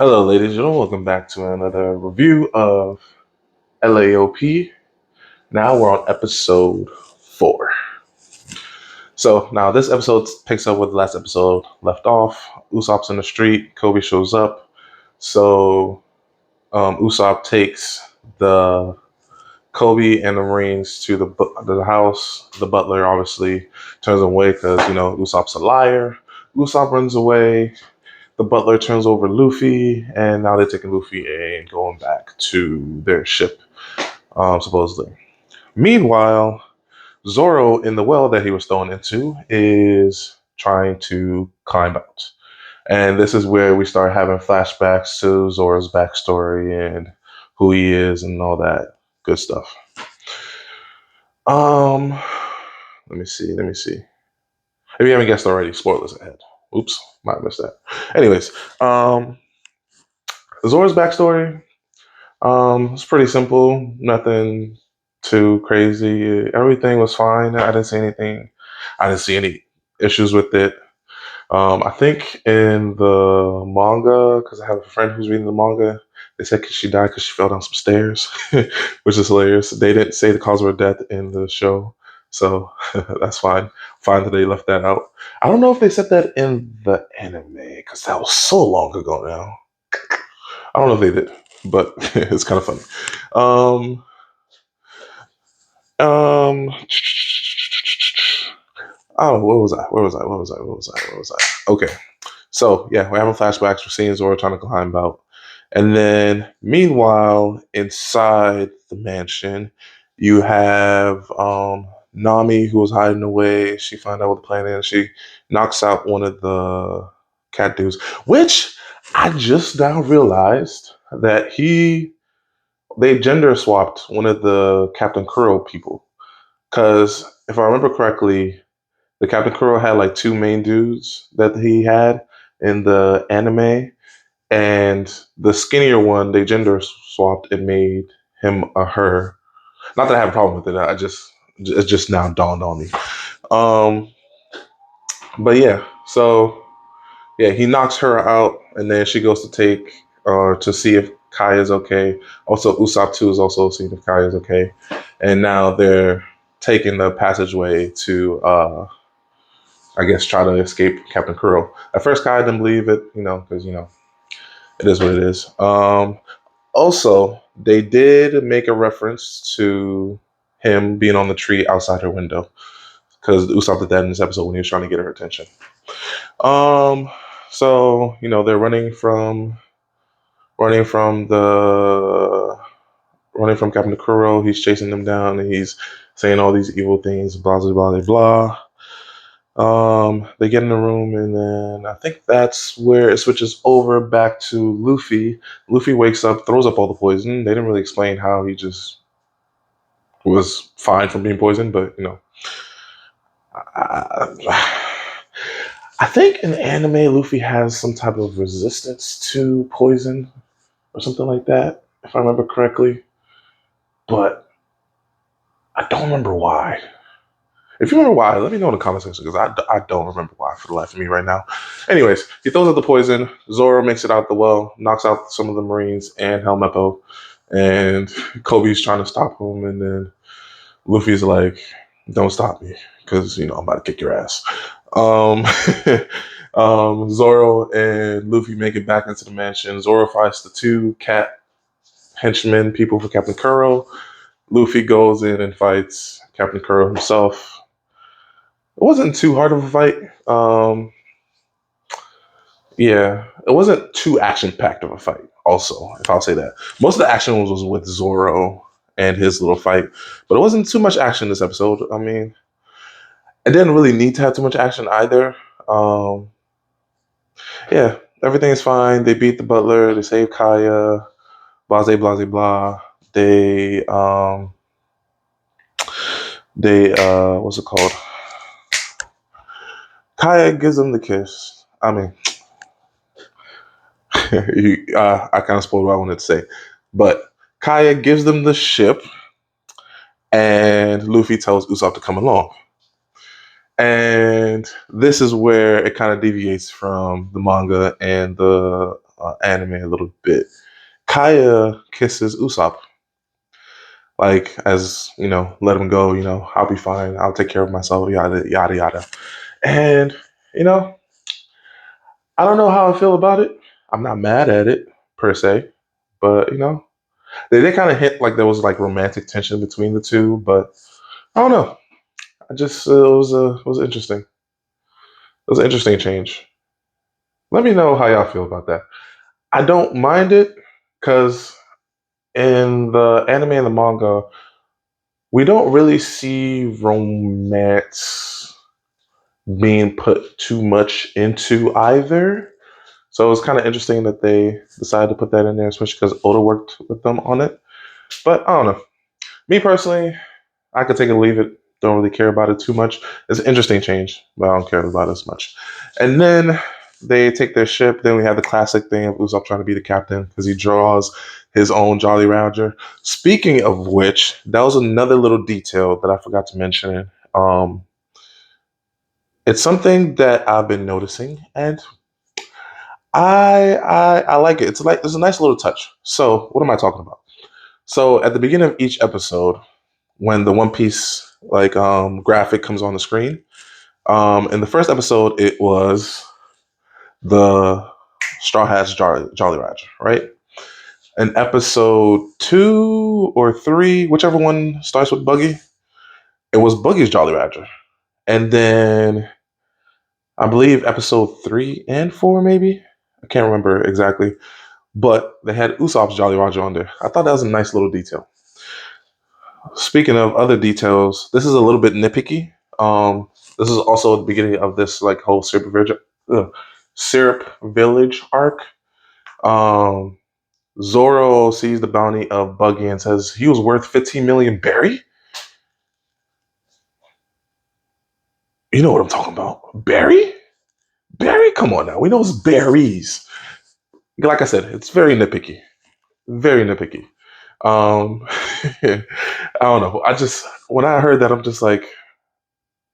Hello, ladies and gentlemen. Welcome back to another review of LAOP. Now we're on episode 4. So now this episode picks up where the last episode left off. Usopp's in the street. Kobe shows up. So Usopp takes the Kobe and the Marines to the house. The butler obviously turns him away because Usopp's a liar. Usopp runs away. The butler turns over Luffy, and now they're taking Luffy and going back to their ship, supposedly. Meanwhile, Zoro in the well that he was thrown into is trying to climb out. And this is where we start having flashbacks to Zoro's backstory and who he is and all that good stuff. Um, let me see. If you haven't guessed already, spoilers ahead. Oops, might have missed that. Anyways, Zoro's backstory. It's pretty simple. Nothing too crazy. Everything was fine. I didn't see anything. I didn't see any issues with it. I think in the manga, because I have a friend who's reading the manga, they said she died because she fell down some stairs, which is hilarious. They didn't say the cause of her death in the show, so that's fine. Fine that they left that out. I don't know if they said that in the anime because that was so long ago now. I don't know if they did, but it's kind of funny. Um, um, oh, where was I? Okay, so yeah, we're having flashbacks. We're seeing Zoro trying to climb out, and then meanwhile, inside the mansion, you have Nami who was hiding away. She found out what the plan is. She knocks out one of the cat dudes, which I just now realized that they gender swapped one of the Captain Kuro people. Because if I remember correctly, the Captain Kuro had like two main dudes that he had in the anime, and the skinnier one they gender swapped and made him a her. Not that I have a problem with it. It just now dawned on me. Um, but yeah, so yeah, he knocks her out, and then she goes to take to see if Kaya's okay. Also, Usopp too is also seeing if Kaya's okay, and now they're taking the passageway to, I guess, try to escape Captain Kuro. At first, Kaya didn't believe it, because it is what it is. Also, they did make a reference to him being on the tree outside her window, because Usopp did that in this episode when he was trying to get her attention. Um, so they're running from the running from Captain Kuro. He's chasing them down, and he's saying all these evil things. Blah blah blah blah. They get in the room, and then I think that's where it switches over back to Luffy. Luffy wakes up, throws up all the poison. They didn't really explain how he just was fine from being poisoned, but I, I think in anime, Luffy has some type of resistance to poison or something like that, if I remember correctly. But I don't remember why. If you remember why, let me know in the comment section because I don't remember why for the life of me right now. Anyways, he throws out the poison. Zoro makes it out the well, knocks out some of the Marines and Helmeppo. And Kobe's trying to stop him. And then Luffy's like, don't stop me because, I'm about to kick your ass. Zoro and Luffy make it back into the mansion. Zoro fights the two cat henchmen, people for Captain Kuro. Luffy goes in and fights Captain Kuro himself. It wasn't too hard of a fight. Yeah, it wasn't too action-packed of a fight, also, if I'll say that. Most of the action was with Zoro and his little fight, but it wasn't too much action this episode. I mean, it didn't really need to have too much action either. Um, yeah, everything's fine. They beat the butler. They save Kaya. Blase, blase, blah. What's it called? Kaya gives them the kiss. I mean, I kind of spoiled what I wanted to say, but Kaya gives them the ship, and Luffy tells Usopp to come along. And this is where it kind of deviates from the manga and the anime a little bit. Kaya kisses Usopp, like as let him go. I'll be fine. I'll take care of myself. Yada yada yada. And you know, I don't know how I feel about it. I'm not mad at it per se, but they kind of hint like there was like romantic tension between the two, but I don't know. I just it was interesting. It was an interesting change. Let me know how y'all feel about that. I don't mind it because in the anime and the manga, we don't really see romance being put too much into either. So it's kind of interesting that they decided to put that in there, especially because Oda worked with them on it. But I don't know. Me personally, I could take it or leave it. Don't really care about it too much. It's an interesting change, but I don't care about it as much. And then they take their ship. Then we have the classic thing of Usopp trying to be the captain because he draws his own Jolly Roger. Speaking of which, that was another little detail that I forgot to mention. It's something that I've been noticing, and I like it. It's a nice little touch. So what am I talking about? So at the beginning of each episode, when the One Piece graphic comes on the screen, in the first episode it was the Straw Hats Jolly Roger, right? In episode 2 or 3, whichever one starts with Buggy, it was Buggy's Jolly Roger, and then I believe episode 3 and 4, maybe I can't remember exactly, but they had Usopp's Jolly Roger on there. I thought that was a nice little detail. Speaking of other details, this is a little bit nitpicky. This is also the beginning of this like whole syrup village arc. Um, Zoro sees the bounty of Buggy and says he was worth 15 million berry. You know what I'm talking about? Berry? Berry? Come on now. We know it's berries. Like I said, it's very nitpicky. Very nitpicky. Um, I don't know. When I heard that, I'm just like,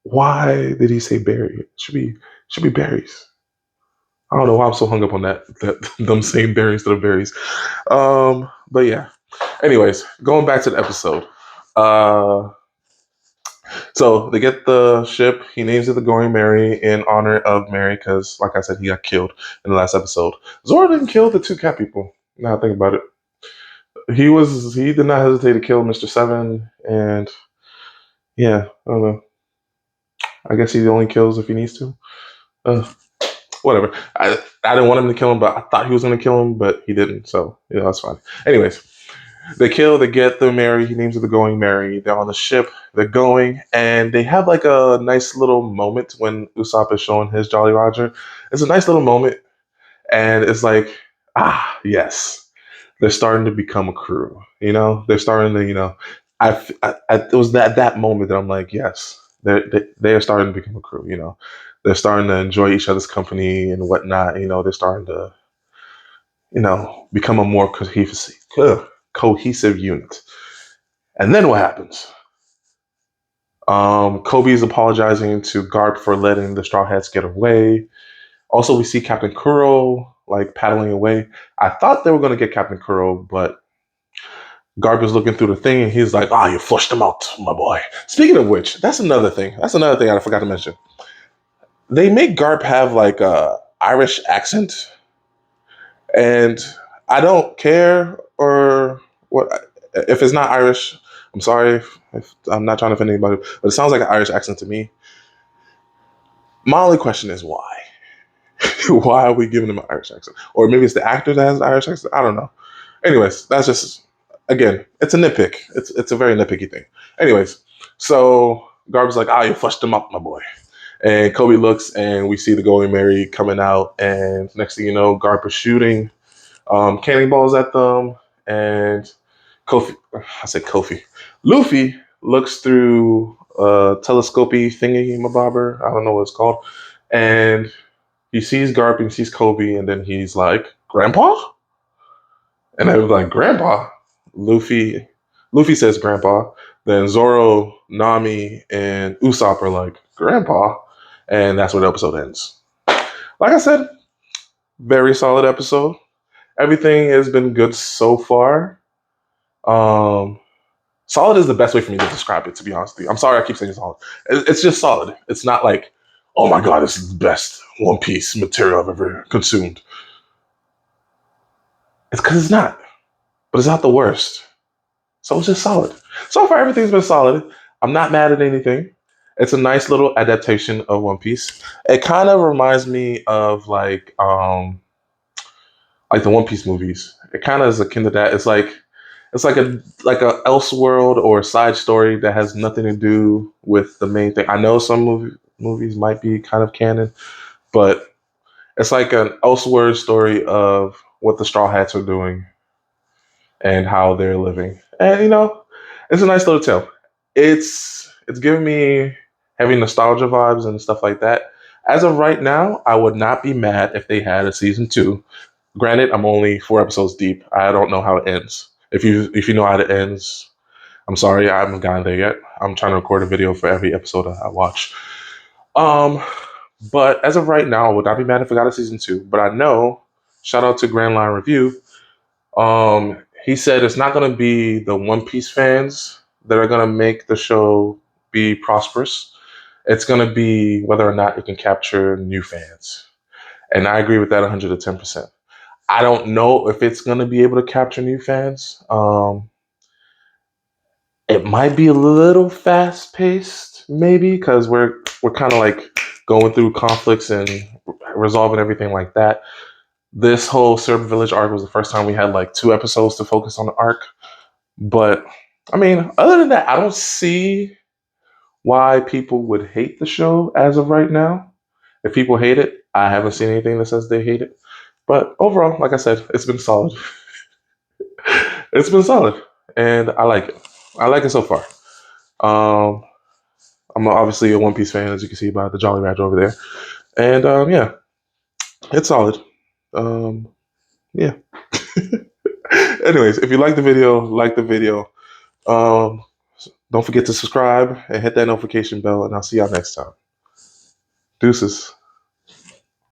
why did he say berry? It should be berries. I don't know why I'm so hung up on that them saying berries to the berries. But yeah. Anyways, going back to the episode. Uh, so they get the ship. He names it the Going Merry in honor of Mary because, like I said, he got killed in the last episode. Zoro didn't kill the two cat people. Now I think about it, he did not hesitate to kill Mr. Seven, and yeah, I don't know. I guess he only kills if he needs to. Uh, Whatever. I didn't want him to kill him, but I thought he was going to kill him, but he didn't. So that's fine. Anyways, they kill. They get the Mary. He names it the Going Mary. They're on the ship. They're going, and they have like a nice little moment when Usopp is showing his Jolly Roger. It's a nice little moment, and it's like, yes, they're starting to become a crew. They're starting to, it was that moment that I'm like, yes, they are starting to become a crew. They're starting to enjoy each other's company and whatnot. They're starting to, become a more cohesive unit. And then what happens? Kobe is apologizing to Garp for letting the Straw Hats get away. Also, we see Captain Kuro like paddling away. I thought they were going to get Captain Kuro, but Garp is looking through the thing and he's like, you flushed him out, my boy. Speaking of which, that's another thing. That's another thing I forgot to mention. They make Garp have like a Irish accent, and I don't care or what if it's not Irish. I'm sorry if I'm not trying to offend anybody, but it sounds like an Irish accent to me. My only question is why? Why are we giving him an Irish accent? Or maybe it's the actor that has an Irish accent. I don't know. Anyways, that's just again, it's a nitpick. It's a very nitpicky thing. Anyways, so Garb's like, you flushed him up, my boy. And Kobe looks, and we see the Going Mary coming out, and next thing you know, Garp is shooting cannonballs at them, and Kofi. Luffy looks through a telescopy thingy mabobber. I don't know what it's called, and he sees Garp and sees Kobe, and then he's like, "Grandpa," and I was like, "Grandpa." Luffy, Luffy says, "Grandpa." Then Zoro, Nami, and Usopp are like, "Grandpa," and that's where the episode ends. Like I said, very solid episode. everything has been good so far. Um, Solid is the best way for me to describe it, to be honest with you. I'm sorry I keep saying solid. It's just solid. It's not like, oh my God, this is the best One Piece material I've ever consumed. It's because it's not, but it's not the worst. So it's just solid. So far, everything's been solid. I'm not mad at anything. It's a nice little adaptation of One Piece. It kind of reminds me of like the One Piece movies. It kind of is akin to that. It's like a Elseworld or a side story that has nothing to do with the main thing. I know some movies might be kind of canon, but it's like an Elseworld story of what the Straw Hats are doing and how they're living. And it's a nice little tale. It's giving me heavy nostalgia vibes and stuff like that. As of right now, I would not be mad if they had a season two. Granted, I'm only 4 episodes deep. I don't know how it ends. If you know how it ends, I'm sorry, I haven't gotten there yet. I'm trying to record a video for every episode I watch. Um, but as of right now, I would not be mad if I got a season two. But I know, shout out to Grand Line Review. He said it's not going to be the One Piece fans that are going to make the show be prosperous. It's going to be whether or not it can capture new fans. And I agree with that 110%. I don't know if it's going to be able to capture new fans. It might be a little fast paced, maybe, because we're kind of like going through conflicts and resolving everything like that. This whole Serb Village arc was the first time we had like 2 episodes to focus on the arc. But I mean, other than that, I don't see why people would hate the show as of right now. If people hate it, I haven't seen anything that says they hate it. But overall, like I said, it's been solid. It's been solid, and I like it. I like it so far. Um, I'm obviously a One Piece fan, as you can see by the Jolly Badge over there, and yeah, it's solid. Um, yeah. Anyways, if you like the video, like the video. Um, don't forget to subscribe and hit that notification bell, and I'll see y'all next time. Deuces.